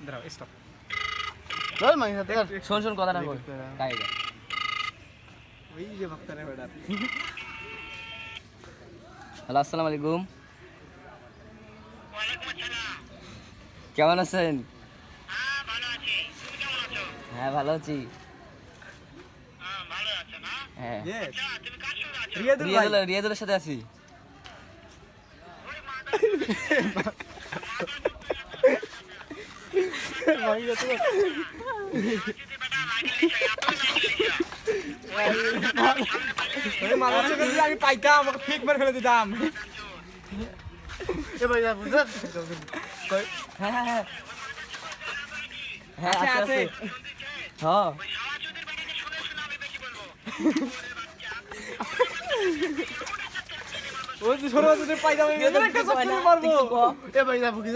দাঁড়াও স্টপ চল মাই সাথে শোন কথাটা বল কাইদা ওই যে বক্তারে বেটা হ্যালো আসসালামু আলাইকুম কেমন আছেন? হ্যাঁ ভালো আছি। হ্যাঁ রিয়াদুলের সাথে আছি। আমি পাইতাম আমাকে ফিক মার ফেলে দিতাম এ ভাই বুঝছ হ্যাঁ হ্যাঁ হ্যাঁ হ্যাঁ আছে, আছে আছে। হ্যাঁ ওই যে ছোট পাইতাম একটা মারবো একটু ক। এ ভাই বুঝছ